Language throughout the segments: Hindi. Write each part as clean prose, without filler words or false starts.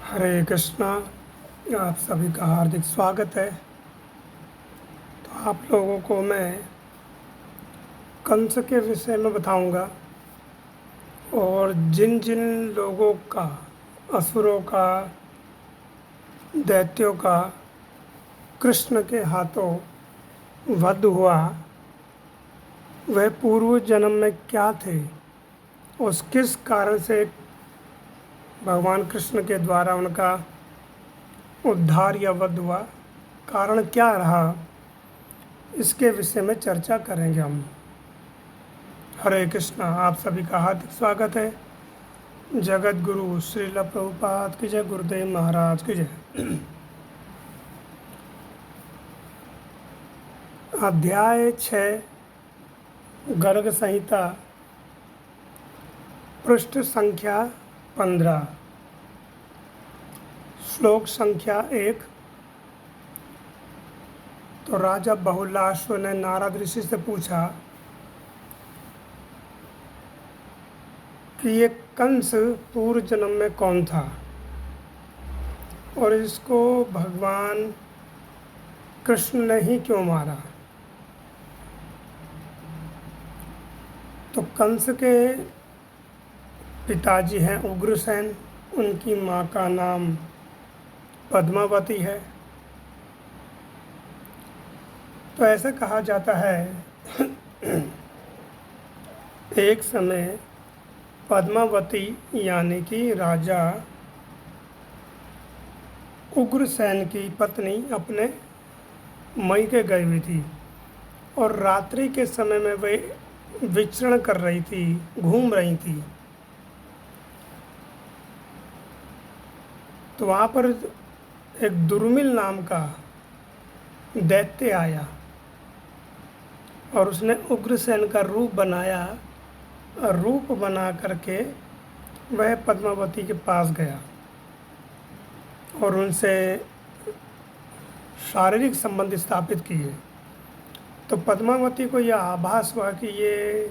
हरे कृष्णा। आप सभी का हार्दिक स्वागत है। तो आप लोगों को मैं कंस के विषय में बताऊंगा और जिन जिन लोगों का, असुरों का, दैत्यों का कृष्ण के हाथों वध हुआ, वह पूर्व जन्म में क्या थे, उस किस कारण से भगवान कृष्ण के द्वारा उनका उद्धार या वध हुआ, कारण क्या रहा, इसके विषय में चर्चा करेंगे हम। हरे कृष्णा। आप सभी का हार्दिक स्वागत है। जगत गुरु श्रील प्रभुपाद की जय, गुरुदेव महाराज की जय। अध्याय 6 गर्ग संहिता, पृष्ठ संख्या 15, श्लोक संख्या 1। तो राजा बहुलाश्व ने नारद ऋषि से पूछा कि ये कंस पूर्व जन्म में कौन था और इसको भगवान कृष्ण ने ही क्यों मारा। तो कंस के पिताजी हैं उग्रसेन, उनकी माँ का नाम पद्मावती है। तो ऐसा कहा जाता है एक समय पद्मावती यानी कि राजा उग्रसेन की पत्नी अपने मयके गई हुई थी और रात्रि के समय में वे विचरण कर रही थी, घूम रही थी। तो वहाँ पर एक दुर्मिल नाम का दैत्य आया और उसने उग्रसेन का रूप बनाया और रूप बना करके वह पद्मावती के पास गया और उनसे शारीरिक संबंध स्थापित किए। तो पद्मावती को यह आभास हुआ कि ये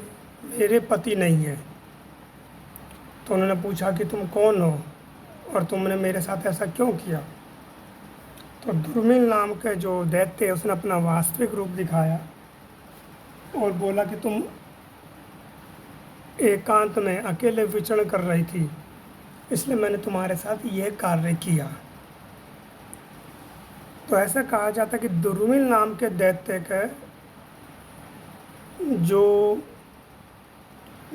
मेरे पति नहीं है। तो उन्होंने पूछा कि तुम कौन हो और तुमने मेरे साथ ऐसा क्यों किया। तो दुर्मिल नाम के जो दैत्य, उसने अपना वास्तविक रूप दिखाया और बोला कि तुम एकांत में अकेले विचरण कर रही थी, इसलिए मैंने तुम्हारे साथ यह कार्य किया। तो ऐसा कहा जाता है कि दुर्मिल नाम के दैत्य का जो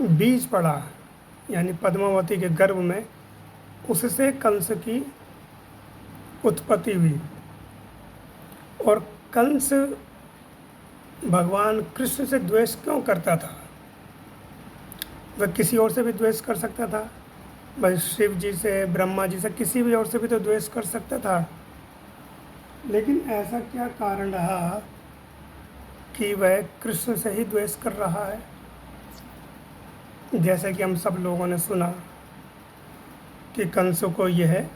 बीज पड़ा यानी पद्मावती के गर्भ में, उससे कंस की उत्पत्ति हुई। और कंस भगवान कृष्ण से द्वेष क्यों करता था। वह किसी और से भी द्वेष कर सकता था, भाई शिव जी से, ब्रह्मा जी से, किसी भी और से भी तो द्वेष कर सकता था। लेकिन ऐसा क्या कारण रहा कि वह कृष्ण से ही द्वेष कर रहा है। जैसे कि हम सब लोगों ने सुना कि कंस को यह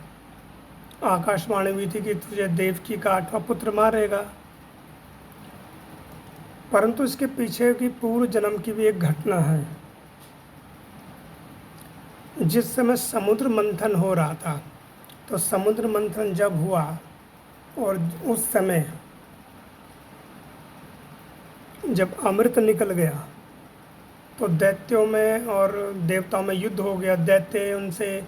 आकाशवाणी हुई थी कि तुझे देवकी का 8वां पुत्र मारेगा। परंतु इसके पीछे की पूर्व जन्म की भी एक घटना है। जिस समय समुद्र मंथन हो रहा था, तो समुद्र मंथन जब हुआ और उस समय जब अमृत निकल गया तो दैत्यों में और देवताओं में युद्ध हो गया। दैत्य उनसे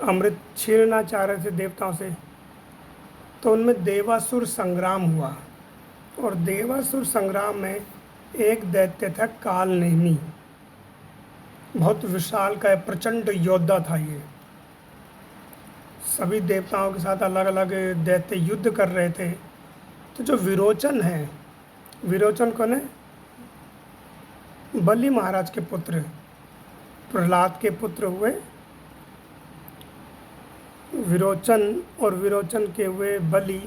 अमृत छीनना चाह रहे थे देवताओं से। तो उनमें देवासुर संग्राम हुआ और देवासुर संग्राम में एक दैत्य था कालनेमी। बहुत विशाल का प्रचंड योद्धा था ये। सभी देवताओं के साथ अलग अलग दैत्य युद्ध कर रहे थे। तो जो विरोचन है, विरोचन कौन है? बलि महाराज के पुत्र, प्रहलाद के पुत्र हुए विरोचन और विरोचन के हुए बलि।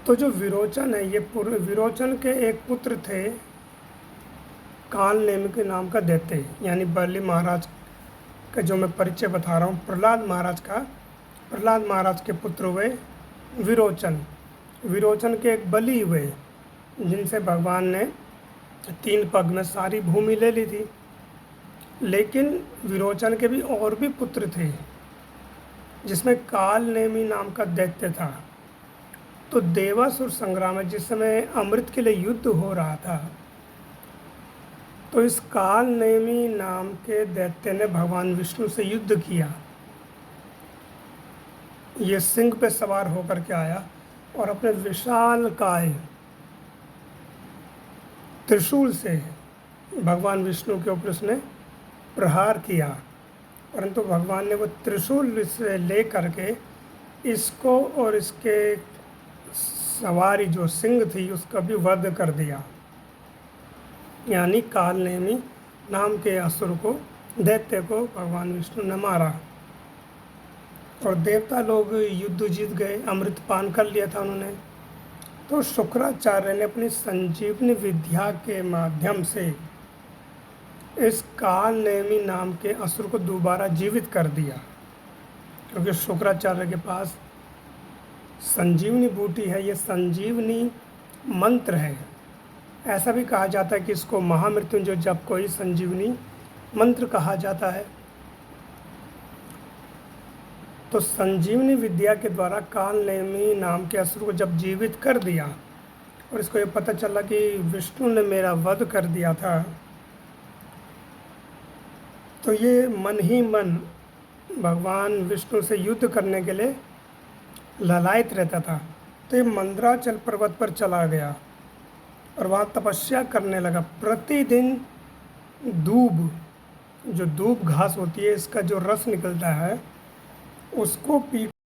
तो जो विरोचन है, ये विरोचन के एक पुत्र थे कालनेमी के नाम का दैत्य, यानी बलि महाराज का जो मैं परिचय बता रहा हूँ, प्रहलाद महाराज का। प्रहलाद महाराज के पुत्र हुए विरोचन। विरोचन के एक बलि हुए जिनसे भगवान ने 3 पग में सारी भूमि ले ली थी। लेकिन विरोचन के भी और भी पुत्र थे, जिसमें काल नेमी नाम का दैत्य था। तो देवासुर संग्राम में जिस समय अमृत के लिए युद्ध हो रहा था, तो इस काल नेमी नाम के दैत्य ने भगवान विष्णु से युद्ध किया। ये सिंह पे सवार होकर के आया और अपने विशाल काय त्रिशूल से भगवान विष्णु के ऊपर उसने प्रहार किया, परंतु भगवान ने वो त्रिशूल से ले करके इसको और इसके सवारी जो सिंह थी उसका भी वध कर दिया। यानी काल नेमी नाम के असुर को, दैत्य को भगवान विष्णु ने मारा और देवता लोग युद्ध जीत गए, अमृत पान कर लिया था उन्होंने। तो शुक्राचार्य ने अपनी संजीवनी विद्या के माध्यम से इस काल नेमी नाम के असुर को दोबारा जीवित कर दिया, क्योंकि शुक्राचार्य के पास संजीवनी बूटी है, ये संजीवनी मंत्र है। ऐसा भी कहा जाता है कि इसको महामृत्युंजय जप को ही संजीवनी मंत्र कहा जाता है। तो संजीवनी विद्या के द्वारा काल नेमी नाम के असुर को जब जीवित कर दिया और इसको ये पता चला कि विष्णु ने मेरा वध कर दिया था, तो ये मन ही मन भगवान विष्णु से युद्ध करने के लिए ललायत रहता था। तो ये मंदराचल पर्वत पर चला गया और वहाँ तपस्या करने लगा। प्रतिदिन दूब, जो दूब घास होती है, इसका जो रस निकलता है उसको पी